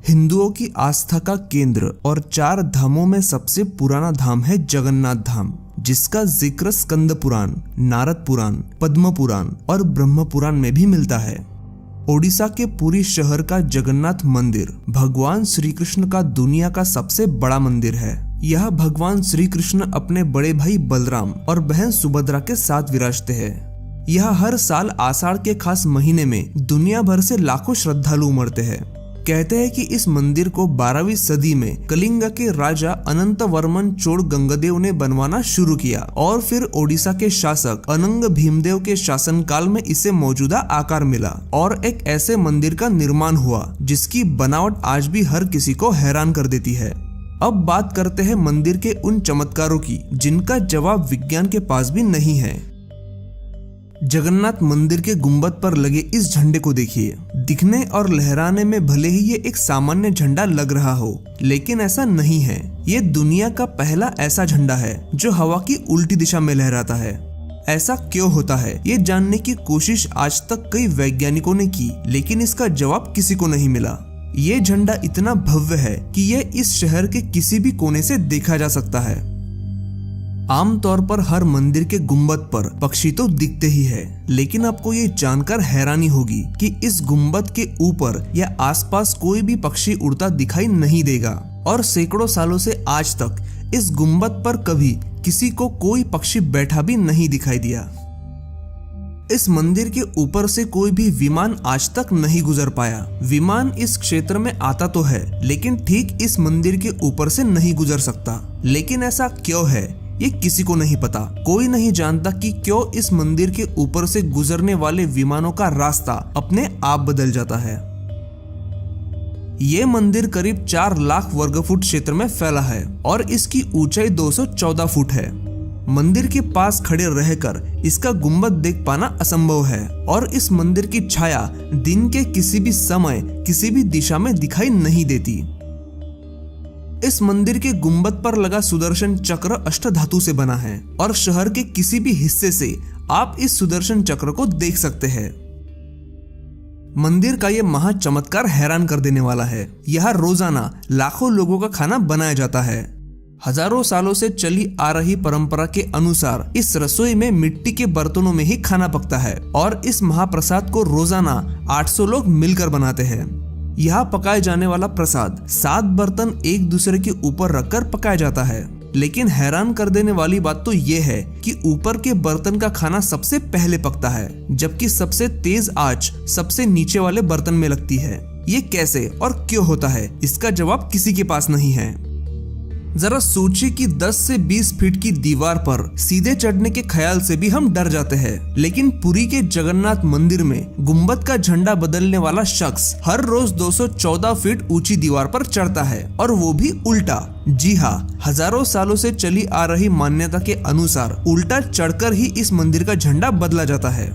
हिंदुओं की आस्था का केंद्र और 4 धामों में सबसे पुराना धाम है जगन्नाथ धाम, जिसका जिक्र स्कंद पुराण, नारद पुराण, पद्म पुराण और ब्रह्म पुराण में भी मिलता है। ओडिशा के पुरी शहर का जगन्नाथ मंदिर भगवान श्री कृष्ण का दुनिया का सबसे बड़ा मंदिर है। यह भगवान श्री कृष्ण अपने बड़े भाई बलराम और बहन सुभद्रा के साथ विराजते हैं। यह हर साल आषाढ़ के खास महीने में दुनिया भर से लाखों श्रद्धालु उमड़ते हैं। कहते हैं कि इस मंदिर को 12वीं सदी में कलिंग के राजा अनंत वर्मन चोल गंगदेव ने बनवाना शुरू किया और फिर ओडिशा के शासक अनंग भीमदेव के शासनकाल में इसे मौजूदा आकार मिला और एक ऐसे मंदिर का निर्माण हुआ जिसकी बनावट आज भी हर किसी को हैरान कर देती है। अब बात करते हैं मंदिर के उन चमत्कारों की जिनका जवाब विज्ञान के पास भी नहीं है। जगन्नाथ मंदिर के गुंबद पर लगे इस झंडे को देखिए। दिखने और लहराने में भले ही ये एक सामान्य झंडा लग रहा हो, लेकिन ऐसा नहीं है। ये दुनिया का पहला ऐसा झंडा है जो हवा की उल्टी दिशा में लहराता है। ऐसा क्यों होता है, ये जानने की कोशिश आज तक कई वैज्ञानिकों ने की, लेकिन इसका जवाब किसी को नहीं मिला। ये झंडा इतना भव्य है कि ये इस शहर के किसी भी कोने से देखा जा सकता है। आमतौर पर हर मंदिर के गुंबद पर पक्षी तो दिखते ही है, लेकिन आपको ये जानकर हैरानी होगी कि इस गुंबद के ऊपर या आसपास कोई भी पक्षी उड़ता दिखाई नहीं देगा और सैकड़ों सालों से आज तक इस गुंबद पर कभी किसी को कोई पक्षी बैठा भी नहीं दिखाई दिया। इस मंदिर के ऊपर से कोई भी विमान आज तक नहीं गुजर पाया। विमान इस क्षेत्र में आता तो है, लेकिन ठीक इस मंदिर के ऊपर से नहीं गुजर सकता। लेकिन ऐसा क्यों है, ये किसी को नहीं पता। कोई नहीं जानता कि क्यों इस मंदिर के ऊपर से गुजरने वाले विमानों का रास्ता अपने आप बदल जाता है। ये मंदिर करीब 4 लाख वर्ग फुट क्षेत्र में फैला है और इसकी ऊंचाई 214 फुट है। मंदिर के पास खड़े रहकर इसका गुंबद देख पाना असंभव है और इस मंदिर की छाया दिन के किसी भी समय किसी भी दिशा में दिखाई नहीं देती। इस मंदिर के गुंबद पर लगा सुदर्शन चक्र अष्टधातु से बना है और शहर के किसी भी हिस्से से आप इस सुदर्शन चक्र को देख सकते हैं। मंदिर का यह महा चमत्कार हैरान कर देने वाला है। यहाँ रोजाना लाखों लोगों का खाना बनाया जाता है। हजारों सालों से चली आ रही परंपरा के अनुसार इस रसोई में मिट्टी के बर्तनों में ही खाना पकता है और इस महाप्रसाद को रोजाना 800 लोग मिलकर बनाते हैं। यहाँ पकाए जाने वाला प्रसाद 7 बर्तन एक दूसरे के ऊपर रखकर पकाया जाता है। लेकिन हैरान कर देने वाली बात तो ये है कि ऊपर के बर्तन का खाना सबसे पहले पकता है, जबकि सबसे तेज आंच सबसे नीचे वाले बर्तन में लगती है। ये कैसे और क्यों होता है, इसका जवाब किसी के पास नहीं है। जरा सोचिए कि 10 से 20 फीट की दीवार पर सीधे चढ़ने के ख्याल से भी हम डर जाते हैं, लेकिन पुरी के जगन्नाथ मंदिर में गुंबद का झंडा बदलने वाला शख्स हर रोज 214 फीट ऊंची दीवार पर चढ़ता है और वो भी उल्टा। जी हाँ, हजारों सालों से चली आ रही मान्यता के अनुसार उल्टा चढ़कर ही इस मंदिर का झंडा बदला जाता है।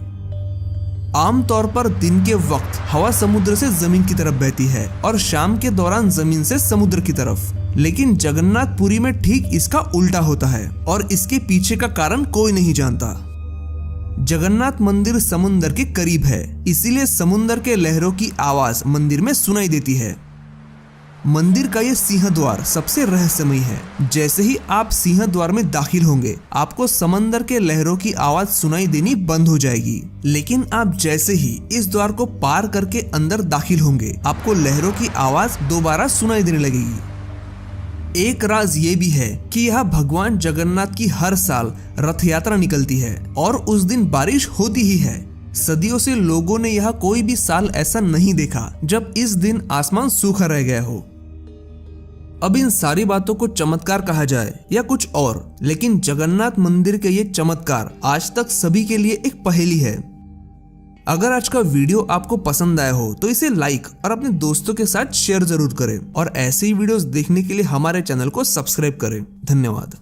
आमतौर पर दिन के वक्त हवा समुद्र से जमीन की तरफ बहती है और शाम के दौरान जमीन से समुद्र की तरफ, लेकिन जगन्नाथपुरी में ठीक इसका उल्टा होता है और इसके पीछे का कारण कोई नहीं जानता। जगन्नाथ मंदिर समुद्र के करीब है, इसीलिए समुद्र के लहरों की आवाज मंदिर में सुनाई देती है। मंदिर का ये सिंह द्वार सबसे रहस्यमयी है। जैसे ही आप सिंह द्वार में दाखिल होंगे, आपको समंदर के लहरों की आवाज सुनाई देनी बंद हो जाएगी, लेकिन आप जैसे ही इस द्वार को पार करके अंदर दाखिल होंगे, आपको लहरों की आवाज दोबारा सुनाई देने लगेगी। एक राज ये भी है कि यहाँ भगवान जगन्नाथ की हर साल रथ यात्रा निकलती है और उस दिन बारिश होती ही है। सदियों से लोगों ने यहाँ कोई भी साल ऐसा नहीं देखा जब इस दिन आसमान सूखा रह गया हो। अब इन सारी बातों को चमत्कार कहा जाए या कुछ और, लेकिन जगन्नाथ मंदिर के ये चमत्कार आज तक सभी के लिए एक पहेली है। अगर आज का वीडियो आपको पसंद आया हो तो इसे लाइक और अपने दोस्तों के साथ शेयर जरूर करें और ऐसे ही वीडियोस देखने के लिए हमारे चैनल को सब्सक्राइब करें। धन्यवाद।